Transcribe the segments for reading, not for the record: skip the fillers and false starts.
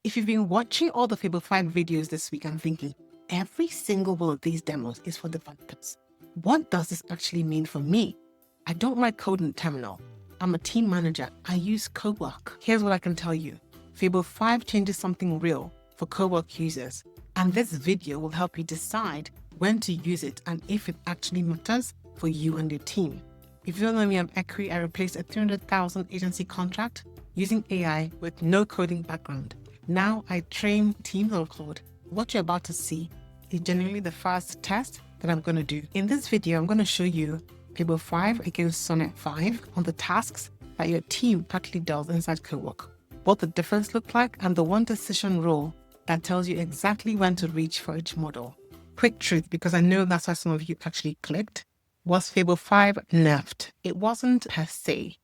If you've been watching all the Fable 5 videos this week and thinking, every single one of these demos is for developers, what does this actually mean for me? I don't write code in the terminal. I'm a team manager. I use Cowork. Here's what I can tell you. Fable 5 changes something real for Cowork users, and this video will help you decide when to use it and if it actually matters for you and your team. If you don't know me, I'm ASCII. I replaced a 300,000 agency contract using AI with no coding background. Now I train teams on Claude. What you're about to see is genuinely the first test that I'm going to do. In this video, I'm going to show you Fable 5 against Sonnet 5 on the tasks that your team actually does inside Cowork, what the difference look like, and the one decision rule that tells you exactly when to reach for each model. Quick truth, because I know that's why some of you actually clicked, was Fable 5 nerfed? It wasn't per se.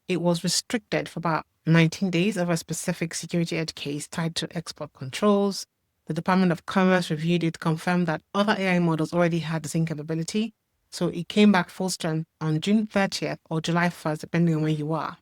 It was restricted for about 19 days of a specific security edge case tied to export controls. The Department of Commerce reviewed it, confirmed that other AI models already had the same capability. So it came back full strength on June 30th or July 1st, depending on where you are.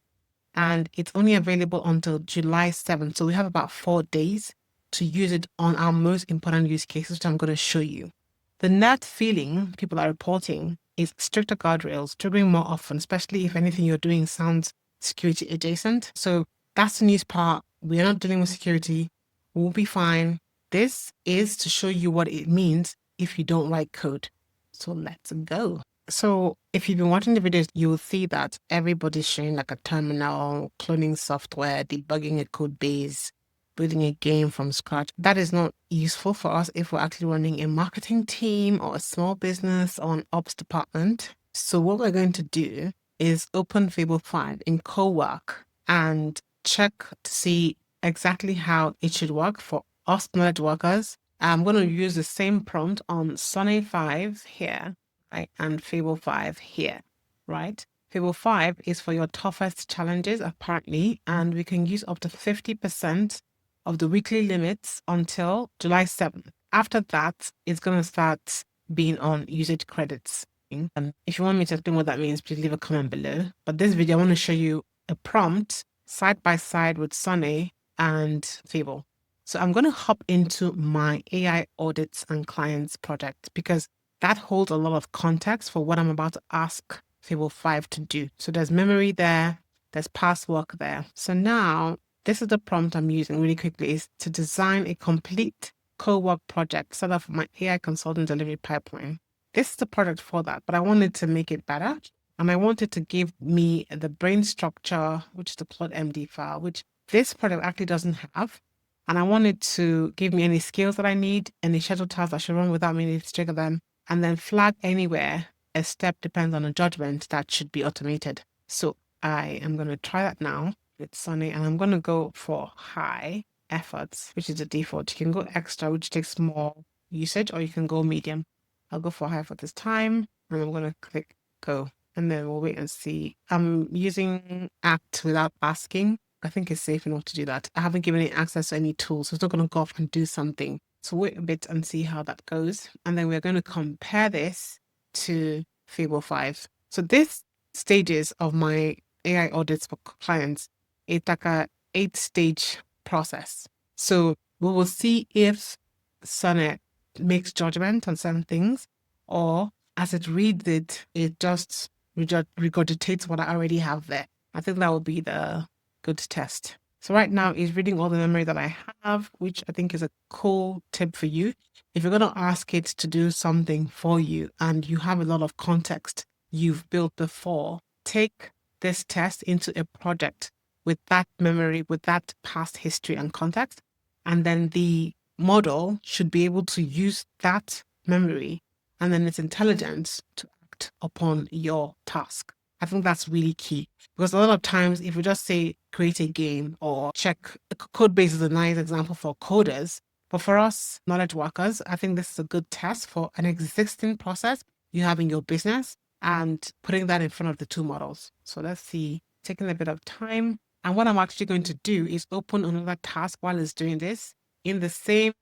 And it's only available until July 7th. So we have about 4 days to use it on our most important use cases, which I'm going to show you. The net feeling people are reporting is stricter guardrails, triggering more often, especially if anything you're doing sounds security adjacent. So that's the news part. We're not dealing with security. We'll be fine. This is to show you what it means if you don't write code. So let's go. So if you've been watching the videos, you'll see that everybody's showing like a terminal, cloning software, debugging a code base, building a game from scratch. That is not useful for us if we're actually running a marketing team or a small business or an ops department. So what we're going to do is open Fable 5 in Cowork and check to see exactly how it should work for us knowledge workers. I'm going to use the same prompt on Sonnet 5 here, right, and Fable 5 here, right? Fable 5 is for your toughest challenges, apparently, and we can use up to 50% of the weekly limits until July 7th. After that, it's going to start being on usage credits. And if you want me to explain what that means, please leave a comment below. But this video, I want to show you a prompt side by side with Sonnet and Fable. So I'm going to hop into my AI audits and clients project because that holds a lot of context for what I'm about to ask Fable 5 to do. So there's memory there, there's past work there. So now this is the prompt I'm using really quickly, is to design a complete Cowork project set up for my AI consultant delivery pipeline. This is the project for that, but I wanted to make it better. And I wanted to give me the brain structure, which is the Claude.md file, which this project actually doesn't have. And I wanted to give me any skills that I need, any schedule tasks that should run without me needing to trigger them, and then flag anywhere a step depends on a judgment that should be automated. So I am going to try that now with Sonnet, and I'm going to go for high efforts, which is the default. You can go extra, which takes more usage, or you can go medium. I'll go for high for this time, and I'm going to click go. And then we'll wait and see. I'm using act without asking. I think it's safe enough to do that. I haven't given it access to any tools, so it's not going to go off and do something. So wait a bit and see how that goes. And then we're going to compare this to Fable 5. So this stages of my AI audits for clients, it's like a 8-stage process. So we will see if Sonnet makes judgment on certain things, or as it reads it, it just regurgitates what I already have there. I think that will be the good test. So right now it's reading all the memory that I have, which I think is a cool tip for you. If you're going to ask it to do something for you and you have a lot of context you've built before, take this test into a project with that memory, with that past history and context, and then the model should be able to use that memory and then its intelligence to act upon your task. I think that's really key, because a lot of times if we just say create a game or check, code base is a nice example for coders, but for us knowledge workers, I think this is a good test for an existing process you have in your business and putting that in front of the two models. So let's see, taking a bit of time. And what I'm actually going to do is open another task while it's doing this in the same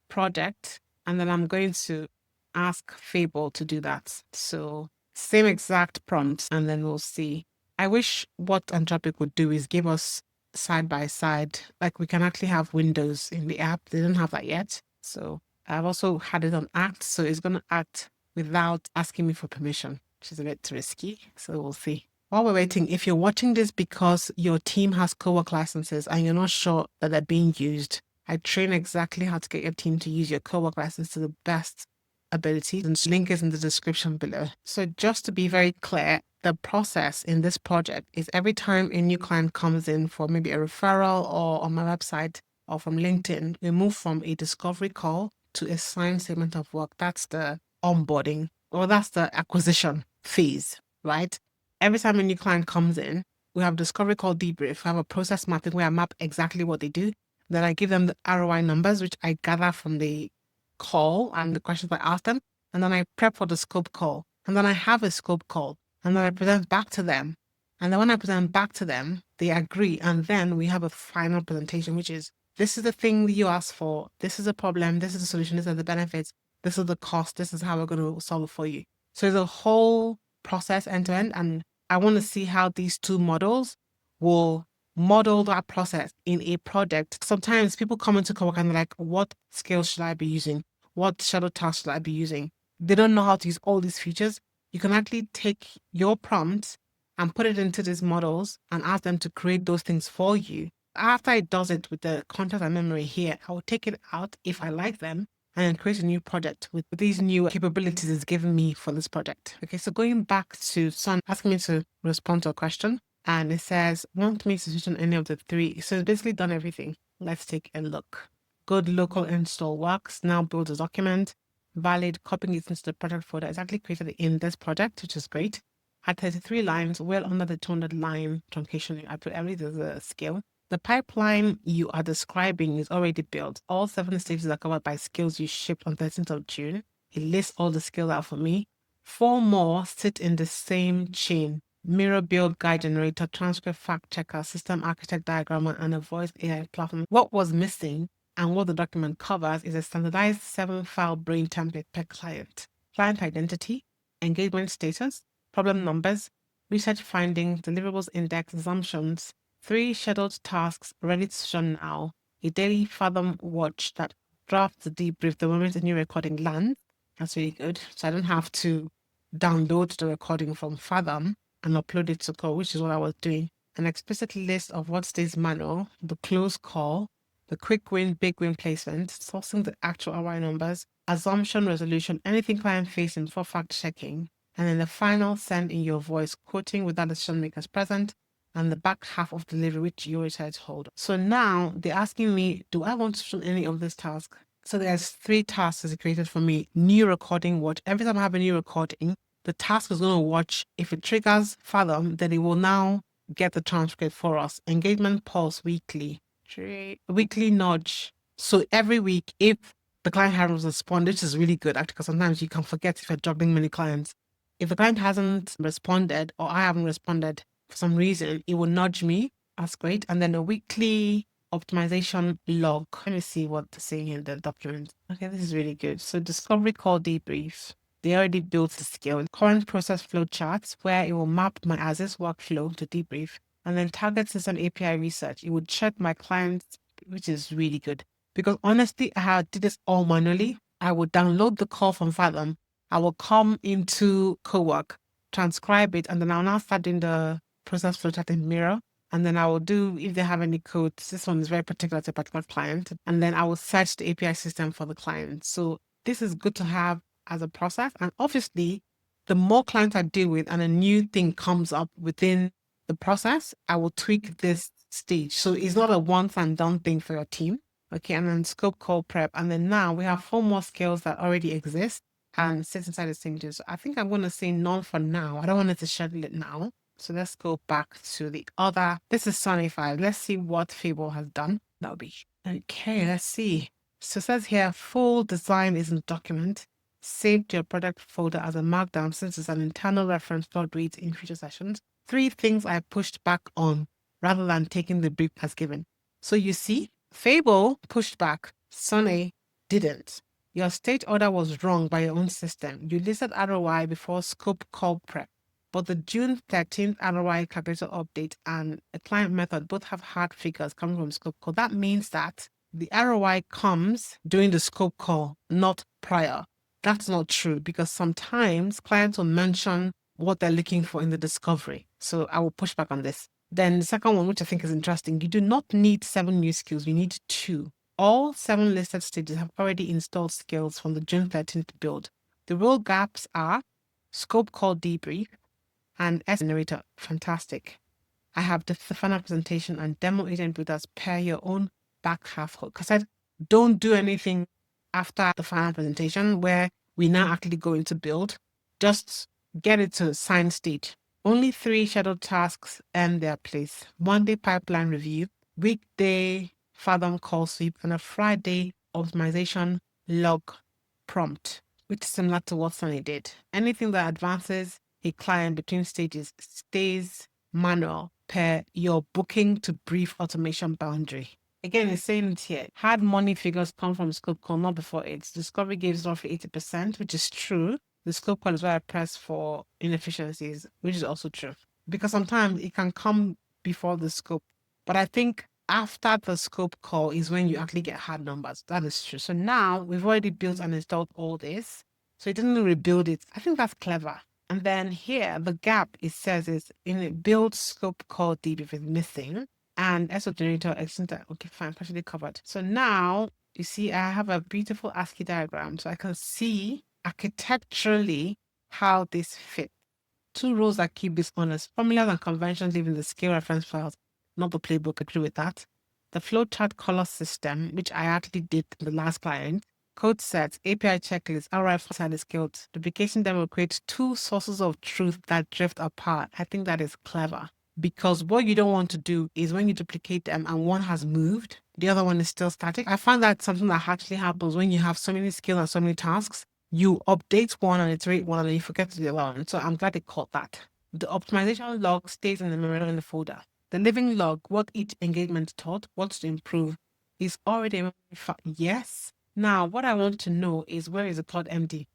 project, and then I'm going to ask Fable to do that. So same exact prompt, and then we'll see. I wish what Anthropic would do is give us side by side. Like we can actually have windows in the app. They don't have that yet. So I've also had it on act. So it's going to act without asking me for permission, which is a bit risky. So we'll see. While we're waiting, if you're watching this because your team has Cowork licenses and you're not sure that they're being used, I train exactly how to get your team to use your Cowork license to the best ability. And link is in the description below. So just to be very clear, the process in this project is every time a new client comes in for maybe a referral or on my website or from LinkedIn, we move from a discovery call to a signed statement of work. That's the onboarding, or that's the acquisition phase, right? Every time a new client comes in, we have discovery call debrief. We have a process mapping where I map exactly what they do. Then I give them the ROI numbers, which I gather from the call and the questions I ask them. And then I prep for the scope call. And then I have a scope call. And then I present back to them. And then when I present back to them, they agree. And then we have a final presentation, which is, this is the thing that you asked for. This is the problem. This is the solution. These are the benefits. This is the cost. This is how we're going to solve it for you. So it's a whole process end to end. And I want to see how these two models will model that process in a project. Sometimes people come into Cowork and they're like, what skills should I be using? What shadow tasks should I be using? They don't know how to use all these features. You can actually take your prompt and put it into these models and ask them to create those things for you. After it does it with the content and memory here, I will take it out if I like them and then create a new project with these new capabilities it's given me for this project. Okay, so going back to Son asking me to respond to a question, and it says, want me to switch on any of the three. So it's basically done everything. Let's take a look. Good local install works. Now build a document. Valid, copying it into the project folder. It's actually created in this project, which is great. At 33 lines, well under the 200 line truncation, I put everything as a scale. The pipeline you are describing is already built. All 7 stages are covered by skills you shipped on 13th of June. It lists all the skills out for me. 4 more sit in the same chain. Mirror build guide generator, transcript fact checker, system architect diagrammer, and a voice AI platform. What was missing and what the document covers is a standardized 7-file brain template per client. Client identity, engagement status, problem numbers, research findings, deliverables index, assumptions, 3 scheduled tasks ready to shun now, a daily Fathom watch that drafts the debrief the moment a new recording lands. That's really good. So I don't have to download the recording from Fathom and upload it to call, which is what I was doing. An explicit list of what stays manual, the close call, the quick win, big win placement, sourcing the actual ROI numbers, assumption resolution, anything client facing for fact checking, and then the final send in your voice, quoting without the decision makers present, and the back half of delivery, which you already to hold. So now they're asking me, do I want to show any of this task? So there's 3 tasks that are created for me. New recording watch. Every time I have a new recording, the task is going to watch. If it triggers Fathom, then it will now get the transcript for us. Engagement pulse weekly. Weekly nudge. So every week, if the client hasn't responded, which is really good actually, because sometimes you can forget if you're juggling many clients. If the client hasn't responded or I haven't responded for some reason, it will nudge me. That's great. And then a weekly optimization log. Let me see what they're saying in the document. Okay, this is really good. So discovery call debrief. They already built the skill. Current process flow charts where it will map my as-is workflow to debrief. And then target system API research. It would check my clients, which is really good. Because honestly, I did this all manually. I would download the call from Fathom. I will come into Cowork, transcribe it, and then I'll now start doing the process flow chart in Miro. And then I will do, if they have any codes, this one is very particular to a particular client. And then I will search the API system for the client. So this is good to have as a process. And obviously, the more clients I deal with and a new thing comes up within the process, I will tweak this stage. So it's not a once and done thing for your team. Okay, and then scope call prep. And then now we have 4 more skills that already exist and sit inside the stages. So I think I'm going to say none for now. I don't want it to schedule it now. So let's go back to the other. This is Sonnet 5. Let's see what Fable has done. That'll be okay. Let's see. So it says here, full design is in document. Save to your product folder as a markdown since it's an internal reference Claude reads in future sessions. 3 things I pushed back on rather than taking the brief as given. So you see, Fable pushed back. Sonnet didn't. Your state order was wrong by your own system. You listed ROI before scope call prep. but the June 13th ROI calculator update and a client method both have hard figures coming from scope call. That means that the ROI comes during the scope call, not prior. That's not true because sometimes clients will mention what they're looking for in the discovery. So I will push back on this. Then the second one, which I think is interesting, you do not need 7 new skills, you need 2. All 7 listed stages have already installed skills from the June 13th build. The role gaps are scope call debrief and S generator. Fantastic. I have the final presentation and demo agent builders pair your own back half code. Because I don't do anything after the final presentation where we now actually go into build. Just get it to sign stage. Only 3 scheduled tasks earn their place. Monday pipeline review, weekday Fathom call sweep, and a Friday optimization log prompt, which is similar to what Sonnet did. Anything that advances a client between stages stays manual per your booking to brief automation boundary. Again, it's saying it here. Hard money figures come from scope call, not before it. Discovery gives roughly 80%, which is true. The scope call is where I press for inefficiencies, which is also true. Because sometimes it can come before the scope. But I think after the scope call is when you actually get hard numbers. That is true. So now we've already built and installed all this. So it doesn't rebuild it. I think that's clever. And then here, the gap it says is in a build scope call debrief is missing. And SO generator extender. Okay, fine, partially covered. So now you see I have a beautiful ASCII diagram. So I can see architecturally how this fits. 2 rows that keep this honest. Formulas and conventions live in the scale reference files, not the playbook. Agree with that. The flowchart color system, which I actually did in the last client. Code sets, API checklist, RI side is scaled. Duplication demo creates 2 sources of truth that drift apart. I think that is clever. Because what you don't want to do is when you duplicate them and one has moved, the other one is still static. I find that something that actually happens when you have so many skills and so many tasks. You update one and iterate one and then you forget to do the other one. So I'm glad they caught that. The optimization log stays in the memory in the folder. The living log, what each engagement taught, what's to improve, is already a memory file. Yes. Now, what I want to know is where is the Claude.md? Look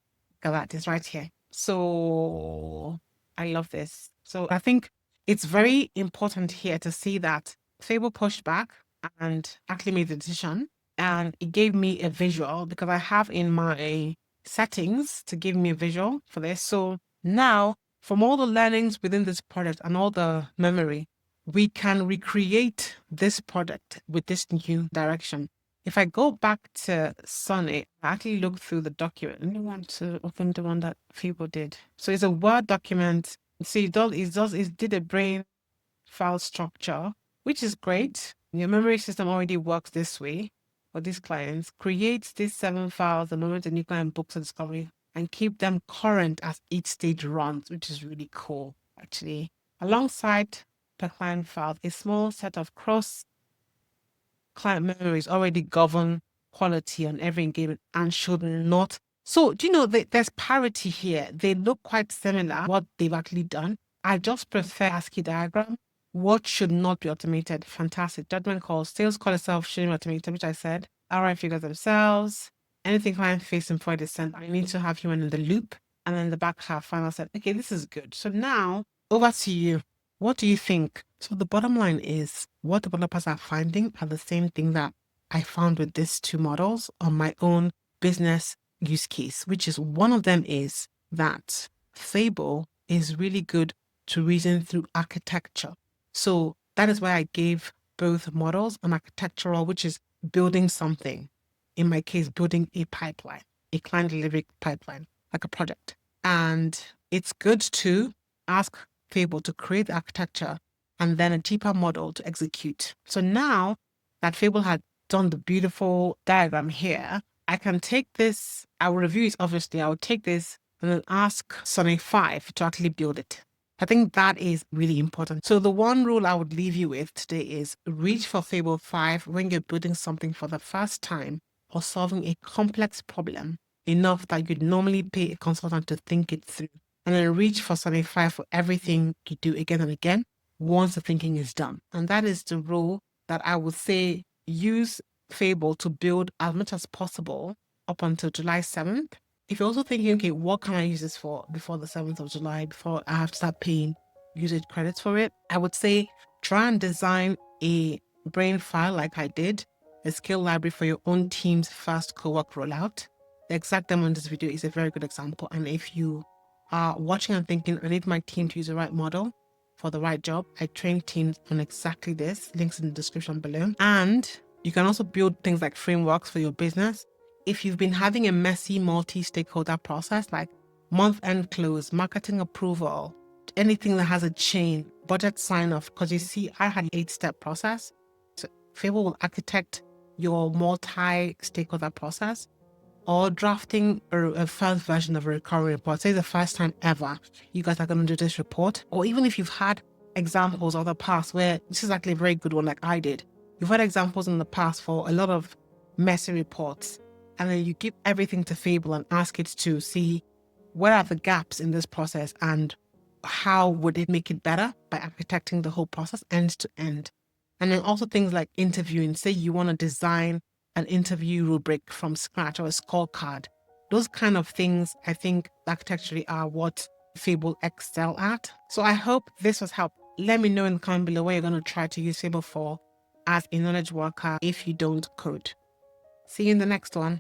at that, it's right here. So I love this. So I think it's very important here to see that Fable pushed back and actually made the decision. And it gave me a visual because I have in my settings to give me a visual for this. So now from all the learnings within this project and all the memory, we can recreate this project with this new direction. If I go back to Sonnet, I actually look through the document. I want to open the one that Fable did. So it's a Word document. See, it did a brain file structure, which is great. Your memory system already works this way for these clients. Creates these 7 files the moment a new client books a discovery and keep them current as each stage runs, which is really cool, actually. Alongside per client file, a small set of cross client memories already govern quality on every engagement and should not. So, do you know, there's parity here. They look quite similar, what they've actually done. I just prefer ASCII diagram. What should not be automated? Fantastic. Judgment calls, sales call itself shouldn't be automated, which I said. RI figures themselves. Anything client facing before they send, I need to have human in the loop. And then the back half final said, okay, this is good. So now over to you. What do you think? So the bottom line is what developers are finding are the same thing that I found with these 2 models on my own business use case, which is one of them is that Fable is really good to reason through architecture. So that is why I gave both models an architectural, which is building something. In my case, building a pipeline, a client delivery pipeline, like a project. And it's good to ask Fable to create the architecture and then a deeper model to execute. So now that Fable had done the beautiful diagram here, I can take this, I will review it obviously, I will take this and then ask Sonnet 5 to actually build it. I think that is really important. So the one rule I would leave you with today is reach for Fable 5 when you're building something for the first time or solving a complex problem enough that you'd normally pay a consultant to think it through. And then reach for Sonnet 5 for everything you do again and again once the thinking is done. And that is the rule that I would say use Fable to build as much as possible up until July 7th. If you're also thinking, okay, what can I use this for before the 7th of July, before I have to start paying usage credits for it, I would say try and design a brain file like I did, a skill library for your own team's first co-work rollout. The exact demo in this video is a very good example. And if you are watching and thinking, I need my team to use the right model for the right job, I train teams on exactly this. Links in the description below. And you can also build things like frameworks for your business. If you've been having a messy multi-stakeholder process like month-end close, marketing approval, anything that has a chain, budget sign-off, because you see, I had an 8-step process. So Fable will architect your multi-stakeholder process, or drafting a first version of a recurring report. Say the first time ever you guys are going to do this report, or even if you've had examples of the past where this is actually a very good one like I did. You've had examples in the past for a lot of messy reports, and then you give everything to Fable and ask it to see what are the gaps in this process and how would it make it better by architecting the whole process end to end. And then also things like interviewing. Say you want to design an interview rubric from scratch or a scorecard. Those kind of things, I think, architecturally are what Fable excel at. So I hope this was helpful. Let me know in the comment below what you're going to try to use Fable for as a knowledge worker if you don't code. See you in the next one.